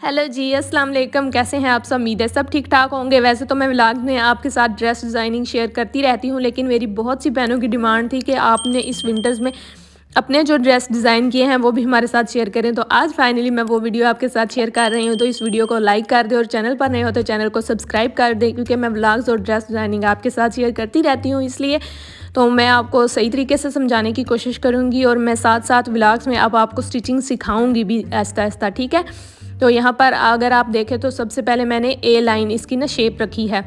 Hello जी, अस्सलाम वालेकुम। कैसे हैं आप सब? उम्मीद है सब ठीक ठाक होंगे। वैसे तो मैं व्लॉग में आपके साथ ड्रेस डिज़ाइनिंग शेयर करती रहती हूँ, लेकिन मेरी बहुत सी बहनों की डिमांड थी कि आपने इस विंटर्स में अपने जो ड्रेस डिज़ाइन किए हैं वो भी हमारे साथ शेयर करें। तो आज फाइनली मैं वो वीडियो आपके साथ शेयर कर रही हूँ। तो इस वीडियो को लाइक कर दें और चैनल पर नए हो तो चैनल को सब्सक्राइब कर दें, क्योंकि मैं व्लॉग्स और ड्रेस डिज़ाइनिंग आपके साथ शेयर करती रहती हूँ। इसलिए तो मैं आपको सही तरीके से समझाने की कोशिश करूँगी और मैं साथ साथ व्लॉग्स में अब आपको स्टिचिंग सिखाऊँगी भी आहिस्ता आहिस्ता, ठीक है। तो यहाँ पर अगर आप देखें तो सबसे पहले मैंने ए लाइन इसकी ना शेप रखी है।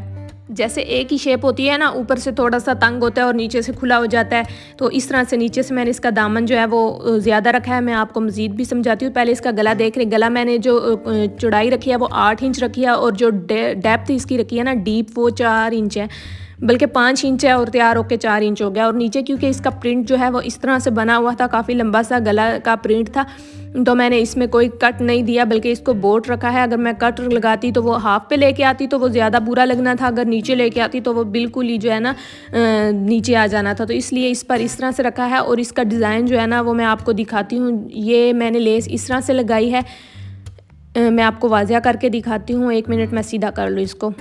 जैसे ए की शेप होती है ना, ऊपर से थोड़ा सा तंग होता है और नीचे से खुला हो जाता है, तो इस तरह से नीचे से मैंने इसका दामन जो है वो ज़्यादा रखा है। मैं आपको मज़ीद भी समझाती हूँ। पहले इसका गला देख रहे, गला मैंने जो चौड़ाई रखी है वो 8 इंच रखी है और जो डेप्थ इसकी रखी है ना डीप, वो 4 इंच है, बल्कि 5 इंच है और तैयार होकर 4 इंच हो गया। और नीचे क्योंकि इसका प्रिंट जो है वो इस तरह से बना हुआ था, काफ़ी लंबा सा गला का प्रिंट था, तो मैंने इसमें कोई कट नहीं दिया बल्कि इसको बोट रखा है। अगर मैं कट लगाती तो वो हाफ पे लेके आती तो वो ज़्यादा बुरा लगना था, अगर नीचे लेके आती तो वो बिल्कुल ही जो है ना नीचे आ जाना था। तो इसलिए इस पर इस तरह से रखा है। और इसका डिज़ाइन जो है ना वो मैं आपको दिखाती हूँ। ये मैंने लेस इस तरह से लगाई है, मैं आपको वाज़िया करके दिखाती हूँ। 1 मिनट मैं सीधा कर लूँ इसको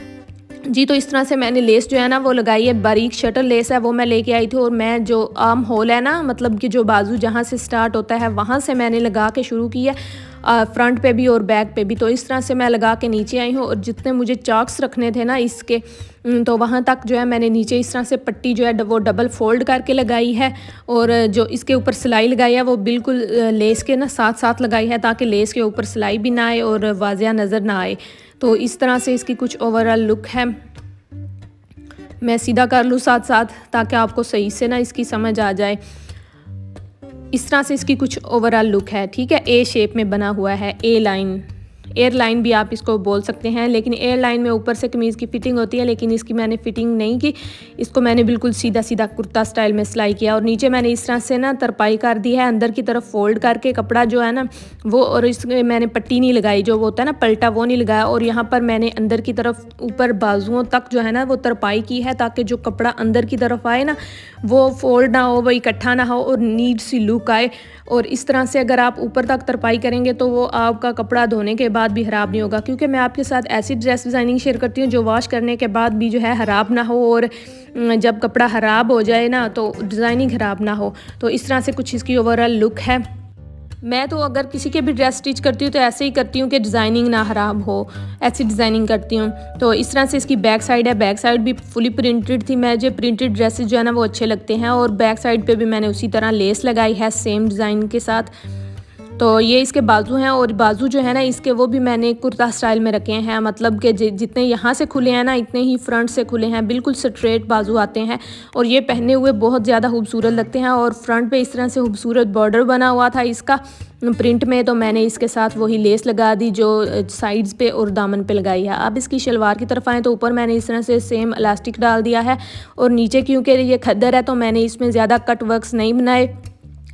जी। तो इस तरह से मैंने लेस जो है ना वो लगाई है, बारीक शटर लेस है, वो मैं लेके आई थी। और मैं जो आर्म होल है ना, मतलब कि जो बाजू जहाँ से स्टार्ट होता है वहाँ से मैंने लगा के शुरू की है, फ्रंट पे भी और बैक पे भी। तो इस तरह से मैं लगा के नीचे आई हूँ और जितने मुझे चाक्स रखने थे ना इसके, तो वहाँ तक जो है मैंने नीचे इस तरह से पट्टी जो है वो डबल फोल्ड करके लगाई है। और जो इसके ऊपर सिलाई लगाई है वो बिल्कुल लेस के ना साथ साथ लगाई है, ताकि लेस के ऊपर सिलाई भी ना आए और वाज़िया नज़र ना आए। तो इस तरह से इसकी कुछ ओवरऑल लुक है। मैं सीधा कर लूँ साथ साथ ताकि आपको सही से ना इसकी समझ आ जाए। इस तरह से इसकी कुछ ओवरऑल लुक है, ठीक है। ए शेप में बना हुआ है, ए लाइन, एयर लाइन भी आप इसको बोल सकते हैं। लेकिन एयर लाइन में ऊपर से कमीज़ की फ़िटिंग होती है, लेकिन इसकी मैंने फ़िटिंग नहीं की। इसको मैंने बिल्कुल सीधा सीधा कुर्ता स्टाइल में सिलाई किया और नीचे मैंने इस तरह से ना तरपाई कर दी है, अंदर की तरफ फोल्ड करके कपड़ा जो है ना वो। और इसमें मैंने पट्टी नहीं लगाई, जो वो होता है ना पलटा, वो नहीं लगाया। और यहाँ पर मैंने अंदर की तरफ ऊपर बाजुओं तक जो है ना वो तरपाई की है, ताकि जो कपड़ा अंदर की तरफ आए ना वो फोल्ड ना हो, वो इकट्ठा ना हो और नीट सी लुक आए। और इस तरह से अगर आप ऊपर तक तरपाई करेंगे तो वो आपका कपड़ा धोने के बाद भी ख़राब नहीं होगा, क्योंकि मैं आपके साथ ऐसी ड्रेस डिज़ाइनिंग शेयर करती हूँ जो वॉश करने के बाद भी जो है ख़राब ना हो, और जब कपड़ा ख़राब हो जाए ना तो डिज़ाइनिंग ख़राब ना हो। तो इस तरह से कुछ इसकी ओवरऑल लुक है। मैं तो अगर किसी के भी ड्रेस स्टिच करती हूँ तो ऐसे ही करती हूँ कि डिज़ाइनिंग ना ख़राब हो, ऐसी डिज़ाइनिंग करती हूँ। तो इस तरह से इसकी बैक साइड है, बैक साइड भी फुली प्रिंटेड थी। मुझे प्रिंटेड ड्रेसेस जो है ना वो अच्छे लगते हैं। और बैक साइड पे भी मैंने उसी तरह लेस लगाई है सेम डिज़ाइन के साथ। तो ये इसके बाजू हैं, और बाजू जो है ना इसके वो भी मैंने कुर्ता स्टाइल में रखे हैं, मतलब कि जितने यहाँ से खुले हैं ना इतने ही फ्रंट से खुले हैं, बिल्कुल स्ट्रेट बाजू आते हैं। और ये पहने हुए बहुत ज़्यादा खूबसूरत लगते हैं। और फ्रंट पे इस तरह से खूबसूरत बॉर्डर बना हुआ था इसका प्रिंट में, तो मैंने इसके साथ वही लेस लगा दी जो साइड्स पे और दामन पे लगाई है। अब इसकी शलवार की तरफ आएँ तो ऊपर मैंने इस तरह से सेम इलास्टिक डाल दिया है, और नीचे क्योंकि ये खद्दर है तो मैंने इसमें ज़्यादा कट वर्क्स नहीं बनाए।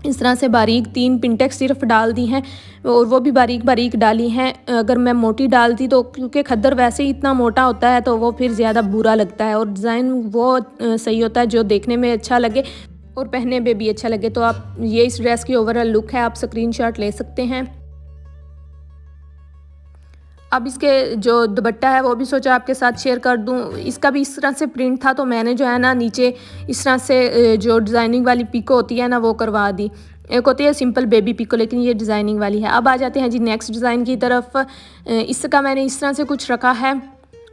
इस तरह से बारीक 3 पिंटेक्स सिर्फ डाल दी हैं, और वो भी बारीक बारीक डाली हैं। अगर मैं मोटी डालती तो, क्योंकि खद्दर वैसे ही इतना मोटा होता है तो वो फिर ज़्यादा बुरा लगता है, और डिज़ाइन वो सही होता है जो देखने में अच्छा लगे और पहनने में भी अच्छा लगे। तो आप ये इस ड्रेस की ओवरऑल लुक है, आप स्क्रीनशॉट ले सकते हैं। अब इसके जो दुपट्टा है वो भी सोचा आपके साथ शेयर कर दूं। इसका भी इस तरह से प्रिंट था, तो मैंने जो है ना नीचे इस तरह से जो डिज़ाइनिंग वाली पिको होती है ना वो करवा दी। एक होती है सिंपल बेबी पिको, लेकिन ये डिज़ाइनिंग वाली है। अब आ जाते हैं जी नेक्स्ट डिज़ाइन की तरफ। इसका मैंने इस तरह से कुछ रखा है,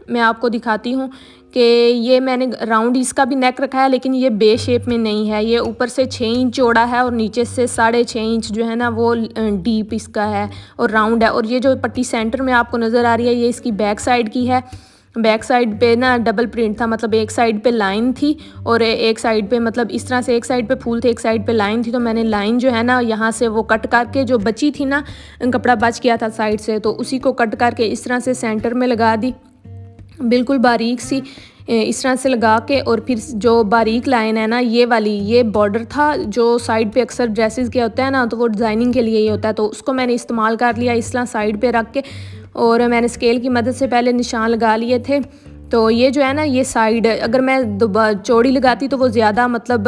मैं आपको दिखाती हूँ कि ये मैंने राउंड इसका भी नेक रखा है, लेकिन ये बे शेप में नहीं है। ये ऊपर से 6 इंच चौड़ा है और नीचे से 6.5 इंच जो है ना वो डीप इसका है और राउंड है। और ये जो पट्टी सेंटर में आपको नज़र आ रही है ये इसकी बैक साइड की है। बैक साइड पे ना डबल प्रिंट था, मतलब एक साइड पे लाइन थी और एक साइड पे, मतलब इस तरह से एक साइड पे फूल थे, एक साइड पे लाइन थी। तो मैंने लाइन जो है ना यहाँ से वो कट करके, जो बची थी ना कपड़ा बच गया था साइड से, तो उसी को कट करके इस तरह से सेंटर में लगा दी, बिल्कुल बारीक सी इस तरह से लगा के। और फिर जो बारीक लाइन है ना ये वाली, ये बॉर्डर था जो साइड पे अक्सर ड्रेसेस के होता है ना, तो वो डिज़ाइनिंग के लिए ही होता है, तो उसको मैंने इस्तेमाल कर लिया इस तरह साइड पे रख के। और मैंने स्केल की मदद से पहले निशान लगा लिए थे तो ये जो है ना, ये साइड अगर मैं चौड़ी लगाती तो वो ज़्यादा मतलब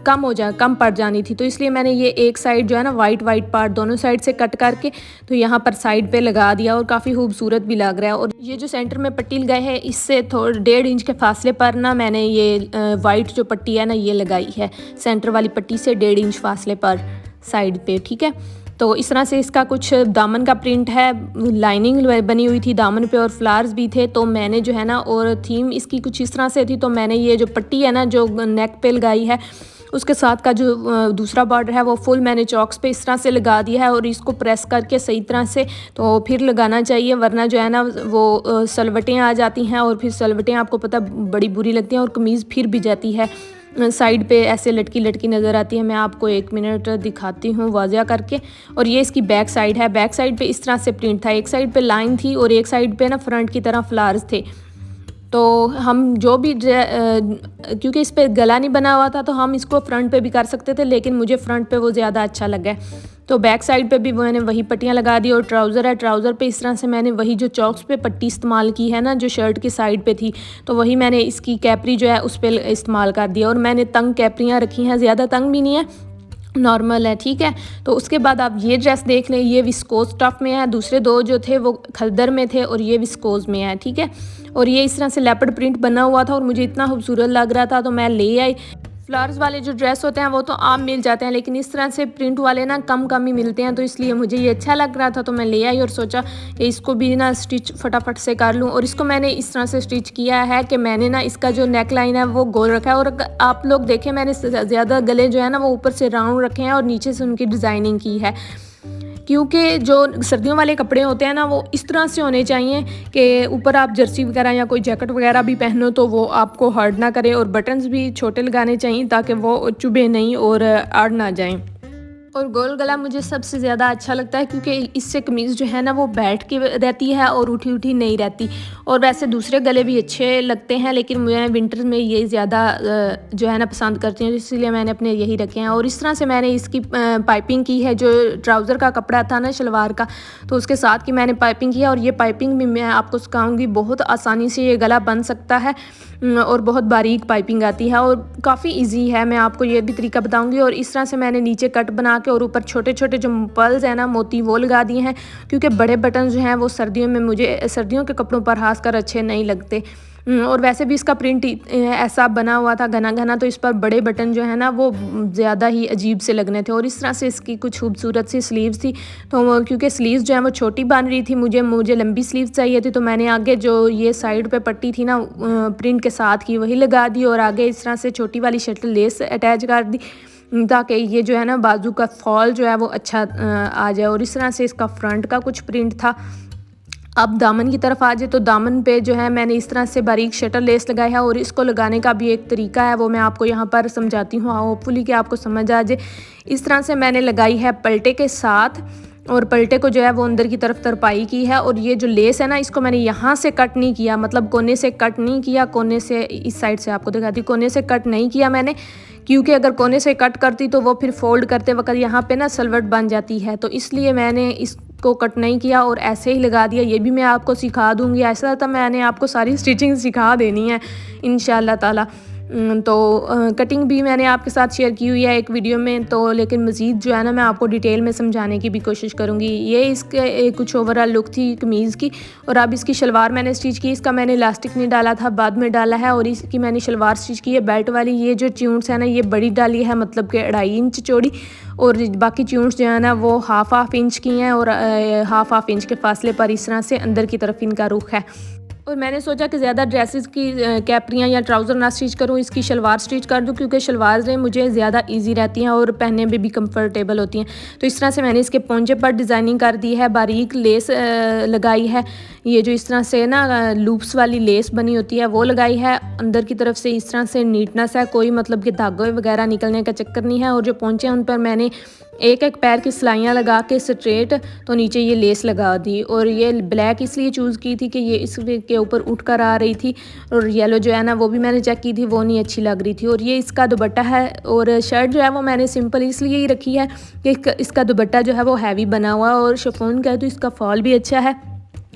कम पड़ जानी थी, तो इसलिए मैंने ये एक साइड जो है ना वाइट पार्ट दोनों साइड से कट करके तो यहाँ पर साइड पे लगा दिया और काफ़ी खूबसूरत भी लग रहा है। और ये जो सेंटर में पट्टी लगाई है, इससे थोड़ा 1.5 इंच के फासले पर ना मैंने ये वाइट जो पट्टी है ना ये लगाई है, सेंटर वाली पट्टी से 1.5 इंच फासले पर साइड पे, ठीक है। तो इस तरह से इसका कुछ दामन का प्रिंट है, लाइनिंग बनी हुई थी दामन पे और फ्लावर्स भी थे। तो मैंने जो है ना, और थीम इसकी कुछ इस तरह से थी, तो मैंने ये जो पट्टी है ना जो नेक पे लगाई है, उसके साथ का जो दूसरा बॉर्डर है वो फुल मैंने चॉक्स पे इस तरह से लगा दिया है। और इसको प्रेस करके सही तरह से तो फिर लगाना चाहिए, वरना जो है ना वो सलवटें आ जाती हैं और फिर सलवटें आपको पता बड़ी बुरी लगती हैं और कमीज़ फिर भी जाती है, साइड पे ऐसे लटकी नज़र आती है। मैं आपको 1 मिनट दिखाती हूँ वाज़िया करके। और ये इसकी बैक साइड है, बैक साइड पे इस तरह से प्रिंट था, एक साइड पे लाइन थी और एक साइड पे ना फ्रंट की तरह फ्लावर्स थे। तो हम जो भी क्योंकि इस पे गला नहीं बना हुआ था तो हम इसको फ्रंट पे भी कर सकते थे, लेकिन मुझे फ्रंट पे वो ज़्यादा अच्छा लगा है। तो बैक साइड पे भी मैंने वही पट्टियाँ लगा दी। और ट्राउज़र है, ट्राउज़र पे इस तरह से मैंने वही जो चॉक्स पे पट्टी इस्तेमाल की है ना जो शर्ट की साइड पे थी, तो वही मैंने इसकी कैपरी जो है उस पर इस्तेमाल कर दिया। और मैंने तंग कैपरियाँ रखी हैं, ज़्यादा तंग भी नहीं है, नॉर्मल है, ठीक है। तो उसके बाद आप ये ड्रेस देख लें, ये विस्कोस स्टफ में है, दूसरे दो जो थे वो खद्दर में थे और ये विस्कोस में है, ठीक है। और ये इस तरह से लेपर्ड प्रिंट बना हुआ था और मुझे इतना खूबसूरत लग रहा था तो मैं ले आई। फ्लावर्स वाले जो ड्रेस होते हैं वो तो आम मिल जाते हैं, लेकिन इस तरह से प्रिंट वाले ना कम ही मिलते हैं, तो इसलिए मुझे ये अच्छा लग रहा था तो मैं ले आई और सोचा कि इसको भी ना स्टिच फटाफट से कर लूँ। और इसको मैंने इस तरह से स्टिच किया है कि मैंने ना इसका जो नेक लाइन है वो गोल रखा है। और आप लोग देखें, मैंने ज़्यादा गले जो है ना वो ऊपर से राउंड रखे हैं और नीचे से उनकी डिज़ाइनिंग की है, क्योंकि जो सर्दियों वाले कपड़े होते हैं ना वो इस तरह से होने चाहिए कि ऊपर आप जर्सी वगैरह या कोई जैकेट वगैरह भी पहनो तो वो आपको हर्ट ना करे, और बटन्स भी छोटे लगाने चाहिए ताकि वो चुभे नहीं और अड़ ना जाएं। और गोल गला मुझे सबसे ज़्यादा अच्छा लगता है क्योंकि इससे कमीज़ जो है ना वो बैठ के रहती है और उठी नहीं रहती। और वैसे दूसरे गले भी अच्छे लगते हैं, लेकिन मैं विंटर में ये ज़्यादा जो है ना पसंद करती हूँ, इसलिए मैंने अपने यही रखे हैं। और इस तरह से मैंने इसकी पाइपिंग की है, जो ट्राउज़र का कपड़ा था ना शलवार का, तो उसके साथ की मैंने पाइपिंग की है। और ये पाइपिंग भी मैं आपको सिखाऊंगी, बहुत आसानी से ये गला बन सकता है और बहुत बारीक पाइपिंग आती है और काफ़ी इजी है, मैं आपको ये भी तरीका बताऊंगी। और इस तरह से मैंने नीचे कट बना के और ऊपर छोटे छोटे जो पर्ल्स हैं ना मोती वो लगा दिए हैं, क्योंकि बड़े बटन जो हैं वो सर्दियों में मुझे सर्दियों के कपड़ों पर खासकर अच्छे नहीं लगते। और वैसे भी इसका प्रिंट ऐसा बना हुआ था घना, तो इस पर बड़े बटन जो है ना वो ज़्यादा ही अजीब से लगने थे। और इस तरह से इसकी कुछ खूबसूरत सी स्लीव्स थी, तो क्योंकि स्लीव्स जो है वो छोटी बन रही थी, मुझे लंबी स्लीव्स चाहिए थी, तो मैंने आगे जो ये साइड पे पट्टी थी ना प्रिंट के साथ की वही लगा दी और आगे इस तरह से छोटी वाली शटल लेस अटैच कर दी ताकि ये जो है ना बाजू का फॉल जो है वो अच्छा आ जाए। और इस तरह से इसका फ्रंट का कुछ प्रिंट था। अब दामन की तरफ आ जाए तो दामन पे जो है मैंने इस तरह से बारीक शटर लेस लगाई है और इसको लगाने का भी एक तरीका है, वो मैं आपको यहाँ पर समझाती हूँ, होपफुली कि आपको समझ आ जाए। इस तरह से मैंने लगाई है पलटे के साथ और पलटे को जो है वो अंदर की तरफ तरपाई की है। और ये जो लेस है ना इसको मैंने यहाँ से कट नहीं किया, मतलब कोने से कट नहीं किया, कोने से इस साइड से आपको दिखाती, कोने से कट नहीं किया मैंने, क्योंकि अगर कोने से कट करती तो वो फिर फोल्ड करते वक्त यहाँ पे ना सलवट बन जाती है, तो इसलिए मैंने इसको कट नहीं किया और ऐसे ही लगा दिया। ये भी मैं आपको सिखा दूँगी, ऐसा था मैंने आपको सारी स्टिचिंग सिखा देनी है इंशाल्लाह ताला। तो कटिंग भी मैंने आपके साथ शेयर की हुई है एक वीडियो में, तो लेकिन मज़ीद जो है ना मैं आपको डिटेल में समझाने की भी कोशिश करूँगी। ये इसके कुछ ओवरऑल लुक थी कमीज़ की। और अब इसकी शलवार मैंने स्टिच की, इसका मैंने इलास्टिक नहीं डाला था, बाद में डाला है। और इसकी मैंने शलवार स्टिच की है बेल्ट वाली। ये जो ट्यून्स है ना ये बड़ी डाली है, मतलब कि 2.5 इंच चौड़ी, और बाकी ट्यून्स जो है ना वो हाफ इंच की हैं और हाफ इंच के फासले पर इस तरह से अंदर की तरफ इनका रुख है। और मैंने सोचा कि ज़्यादा ड्रेसेस की कैपरियाँ या ट्राउज़र ना स्टिच करूँ, इसकी शलवार स्टिच कर दूँ, क्योंकि शलवारें मुझे ज़्यादा इजी रहती हैं और पहनने में भी कंफर्टेबल होती हैं। तो इस तरह से मैंने इसके पोंचे पर डिज़ाइनिंग कर दी है, बारीक लेस लगाई है, ये जो इस तरह से ना लूप्स वाली लेस बनी होती है वो लगाई है। अंदर की तरफ से इस तरह से नीटनेस है, कोई मतलब कि धागे वगैरह निकलने का चक्कर नहीं है। और जो पोंचे हैं उन पर मैंने एक पैर की सिलाइयाँ लगा के स्ट्रेट तो नीचे ये लेस लगा दी। और ये ब्लैक इसलिए चूज़ की थी कि ये इसके ऊपर उठ कर आ रही थी, और येलो जो है ना वो भी मैंने चेक की थी, वो नहीं अच्छी लग रही थी। और ये इसका दुपट्टा है, और शर्ट जो है वो मैंने सिंपल इसलिए ही रखी है कि इसका दुपट्टा जो है वो हैवी बना हुआ है और शिफॉन का है तो इसका फॉल भी अच्छा है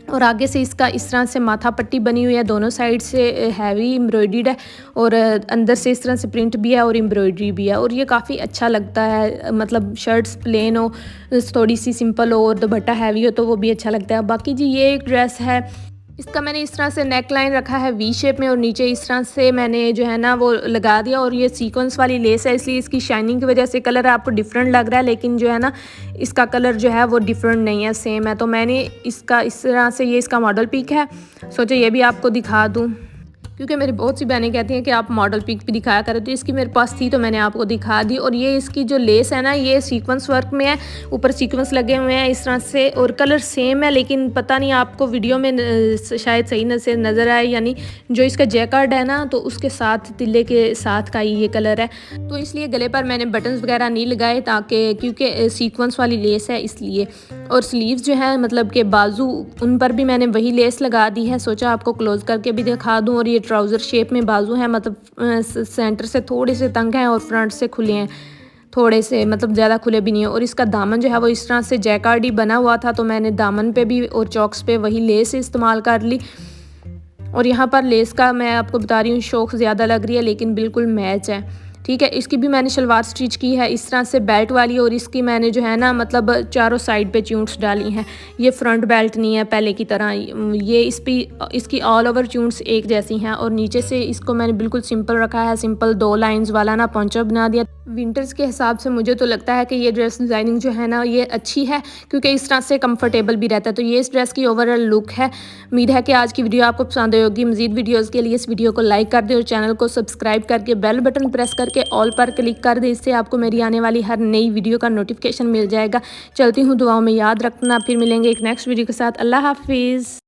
और आगे से इसका इस तरह से माथा पट्टी बनी हुई है, दोनों साइड से हैवी एम्ब्रॉयडर्ड है और अंदर से इस तरह से प्रिंट भी है और एम्ब्रॉयडरी भी है और ये काफ़ी अच्छा लगता है। मतलब शर्ट्स प्लेन हो, थोड़ी सी सिंपल हो और दुपट्टा हैवी हो तो वो भी अच्छा लगता है। बाकी जी ये एक ड्रेस है, इसका मैंने इस तरह से नेक लाइन रखा है वी शेप में और नीचे इस तरह से मैंने जो है ना वो लगा दिया और ये सीक्वेंस वाली लेस है, इसलिए इसकी शाइनिंग की वजह से कलर आपको डिफरेंट लग रहा है, लेकिन जो है ना इसका कलर जो है वो डिफरेंट नहीं है, सेम है। तो मैंने इसका इस तरह से, ये इसका मॉडल पिक है, सोचा ये भी आपको दिखा दूँ क्योंकि मेरी बहुत सी बहनें कहती हैं कि आप मॉडल पिक भी दिखाया करें, तो इसकी मेरे पास थी तो मैंने आपको दिखा दी। और ये इसकी जो लेस है ना ये सीक्वेंस वर्क में है, ऊपर सीक्वेंस लगे हुए हैं इस तरह से और कलर सेम है, लेकिन पता नहीं आपको वीडियो में शायद सही से नज़र आए, यानी जो इसका जैकार्ड है ना तो उसके साथ तिल्ले के साथ का ही ये कलर है, तो इसलिए गले पर मैंने बटन्स वगैरह नहीं लगाए ताकि, क्योंकि सीक्वेंस वाली लेस है इसलिए। और स्लीव्स जो है मतलब के बाजू, उन पर भी मैंने वही लेस लगा दी है, सोचा आपको क्लोज करके भी दिखा दूँ। और ये ट्राउज़र शेप में बाजू हैं, मतलब सेंटर से थोड़े से तंग हैं और फ्रंट से खुले हैं थोड़े से, मतलब ज़्यादा खुले भी नहीं है। और इसका दामन जो है वो इस तरह से जैकार्ड ही बना हुआ था, तो मैंने दामन पे भी और चौक्स पे वही लेस इस्तेमाल कर ली। और यहाँ पर लेस का मैं आपको बता रही हूँ शौक ज़्यादा लग रही है लेकिन बिल्कुल मैच है, ठीक है। इसकी भी मैंने शलवार स्टिच की है इस तरह से बेल्ट वाली, और इसकी मैंने जो है ना मतलब चारों साइड पे चूंट्स डाली हैं। ये फ्रंट बेल्ट नहीं है पहले की तरह, ये इसकी ऑल ओवर चूंट्स एक जैसी हैं। और नीचे से इसको मैंने बिल्कुल सिंपल रखा है, सिंपल 2 लाइंस वाला ना पोंचा बना दिया। विंटर्स के हिसाब से मुझे तो लगता है कि ये ड्रेस डिज़ाइनिंग जो है ना ये अच्छी है, क्योंकि इस तरह से कंफर्टेबल भी रहता है। तो ये इस ड्रेस की ओवरऑल लुक है। उम्मीद है कि आज की वीडियो आपको पसंद आई होगी। मज़ीद वीडियोज़ के लिए इस वीडियो को लाइक कर दें और चैनल को सब्सक्राइब करके बेल बटन प्रेस करके ऑल पर क्लिक कर दें, इससे आपको मेरी आने वाली हर नई वीडियो का नोटिफिकेशन मिल जाएगा। चलती हूँ, दुआओं में याद रखना, फिर मिलेंगे एक नेक्स्ट वीडियो के साथ। अल्लाह हाफिज़।